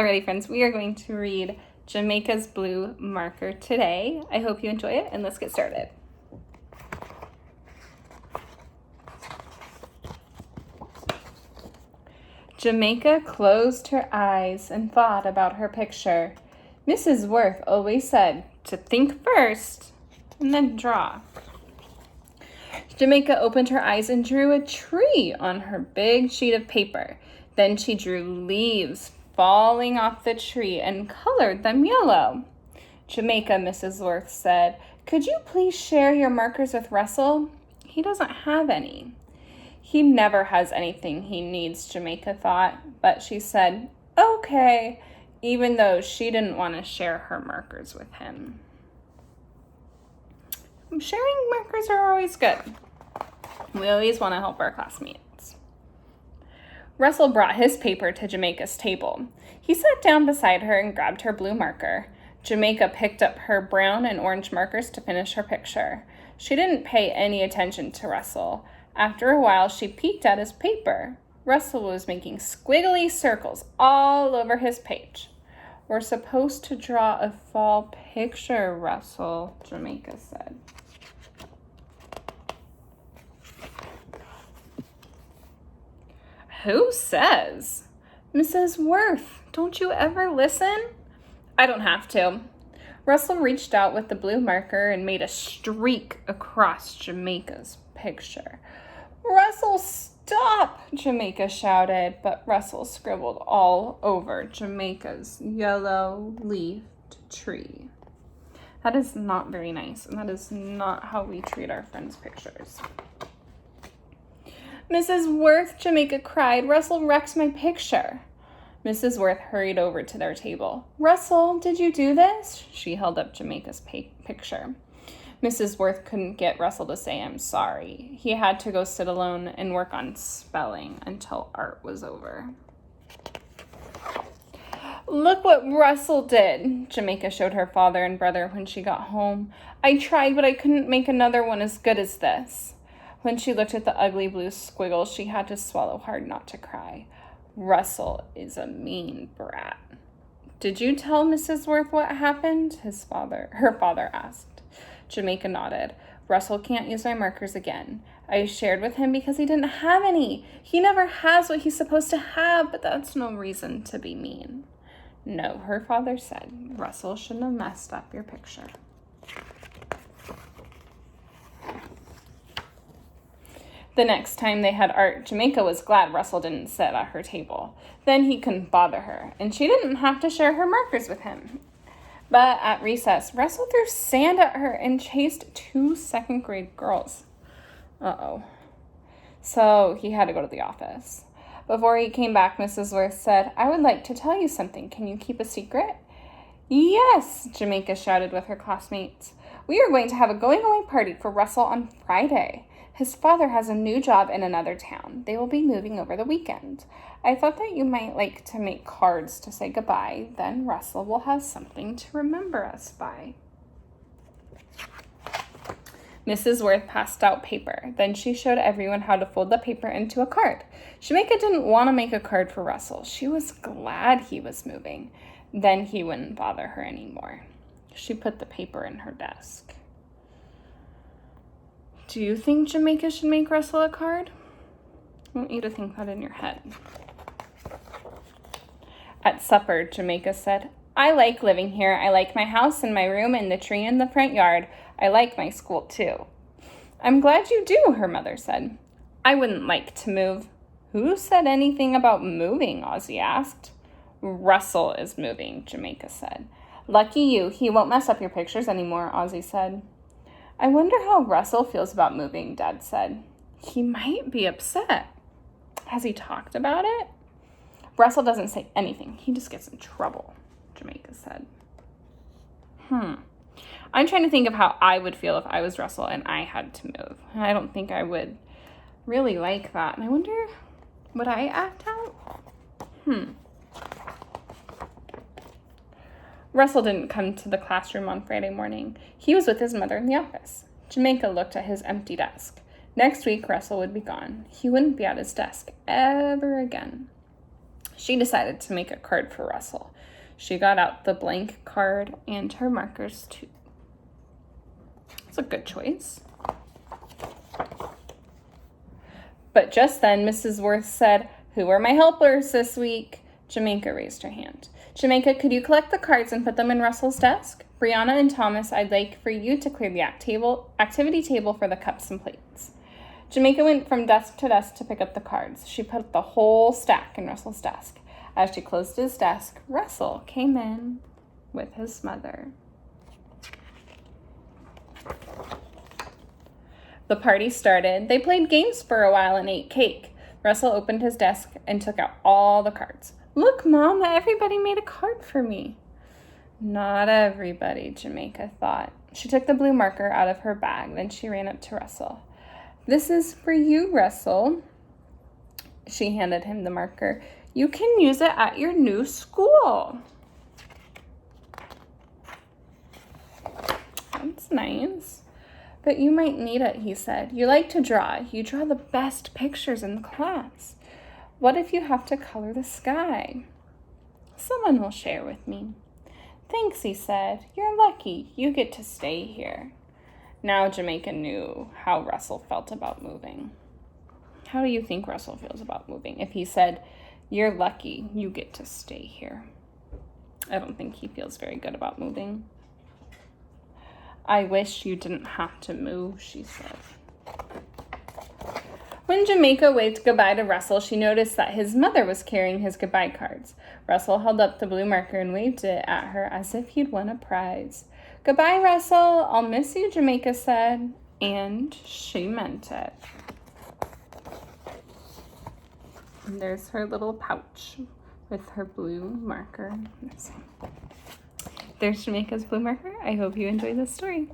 Alrighty, friends, we are going to read Jamaica's Blue Marker today. I hope you enjoy it, and let's get started. Jamaica closed her eyes and thought about her picture. Mrs. Worth always said to think first and then draw. Jamaica opened her eyes and drew a tree on her big sheet of paper. Then she drew leaves falling off the tree and colored them yellow. Jamaica, Mrs. Worth said, "Could you please share your markers with Russell? He doesn't have any." He never has anything he needs, Jamaica thought, but she said, "Okay," even though she didn't want to share her markers with him. Sharing markers are always good. We always want to help our classmates. Russell brought his paper to Jamaica's table. He sat down beside her and grabbed her blue marker. Jamaica picked up her brown and orange markers to finish her picture. She didn't pay any attention to Russell. After a while, she peeked at his paper. Russell was making squiggly circles all over his page. "We're supposed to draw a fall picture, Russell," Jamaica said. "Who says?" "Mrs. Worth, don't you ever listen?" "I don't have to." Russell reached out with the blue marker and made a streak across Jamaica's picture. "Russell, stop!" Jamaica shouted, but Russell scribbled all over Jamaica's yellow-leafed tree. That is not very nice, and that is not how we treat our friends' pictures. "Mrs. Worth," Jamaica cried, "Russell wrecked my picture." Mrs. Worth hurried over to their table. "Russell, did you do this?" She held up Jamaica's picture. Mrs. Worth couldn't get Russell to say "I'm sorry." He had to go sit alone and work on spelling until art was over. "Look what Russell did," Jamaica showed her father and brother when she got home. "I tried, but I couldn't make another one as good as this." When she looked at the ugly blue squiggle, she had to swallow hard not to cry. Russell is a mean brat. "Did you tell Mrs. Worth what happened?" Her father asked. Jamaica nodded. "Russell can't use my markers again. I shared with him because he didn't have any. He never has what he's supposed to have, but that's no reason to be mean." "No," her father said. "Russell shouldn't have messed up your picture." The next time they had art, Jamaica was glad Russell didn't sit at her table. Then he couldn't bother her, and she didn't have to share her markers with him. But at recess, Russell threw sand at her and chased 2 second-grade girls. Uh-oh. So he had to go to the office. Before he came back, Mrs. Worth said, "I would like to tell you something. Can you keep a secret?" "Yes," Jamaica shouted with her classmates. "We are going to have a going-away party for Russell on Friday. His father has a new job in another town. They will be moving over the weekend. I thought that you might like to make cards to say goodbye. Then Russell will have something to remember us by." Mrs. Worth passed out paper. Then she showed everyone how to fold the paper into a card. Jamaica didn't want to make a card for Russell. She was glad he was moving. Then he wouldn't bother her anymore. She put the paper in her desk. Do you think Jamaica should make Russell a card? I want you to think that in your head. At supper, Jamaica said, "I like living here. I like my house and my room and the tree in the front yard. I like my school, too." "I'm glad you do," her mother said. "I wouldn't like to move." "Who said anything about moving?" Ozzy asked. "Russell is moving," Jamaica said. "Lucky you. He won't mess up your pictures anymore," Ozzy said. "I wonder how Russell feels about moving," Dad said. "He might be upset." "Has he talked about it?" "Russell doesn't say anything. He just gets in trouble," Jamaica said. I'm trying to think of how I would feel if I was Russell and I had to move. And I don't think I would really like that. And I wonder, would I act out? Russell didn't come to the classroom on Friday morning. He was with his mother in the office. Jamaica looked at his empty desk. Next week, Russell would be gone. He wouldn't be at his desk ever again. She decided to make a card for Russell. She got out the blank card and her markers too. It's a good choice. But just then, Mrs. Worth said, "Who are my helpers this week?" Jamaica raised her hand. "Jamaica, could you collect the cards and put them in Russell's desk? Brianna and Thomas, I'd like for you to clear the activity table for the cups and plates." Jamaica went from desk to desk to pick up the cards. She put the whole stack in Russell's desk. As she closed his desk, Russell came in with his mother. The party started. They played games for a while and ate cake. Russell opened his desk and took out all the cards. "Look, Mom, everybody made a card for me." Not everybody, Jamaica thought. She took the blue marker out of her bag. Then she ran up to Russell. "This is for you, Russell." She handed him the marker. "You can use it at your new school." That's nice. "But you might need it," he said. "You like to draw. You draw the best pictures in the class. What if you have to color the sky?" "Someone will share with me." "Thanks," he said. "You're lucky. You get to stay here." Now Jamaica knew how Russell felt about moving. How do you think Russell feels about moving? If he said, "You're lucky. You get to stay here." I don't think he feels very good about moving. "I wish you didn't have to move," she said. When Jamaica waved goodbye to Russell, she noticed that his mother was carrying his goodbye cards. Russell held up the blue marker and waved it at her as if he'd won a prize. "Goodbye, Russell. I'll miss you," Jamaica said. And she meant it. And there's her little pouch with her blue marker. There's Jamaica's blue marker. I hope you enjoyed this story.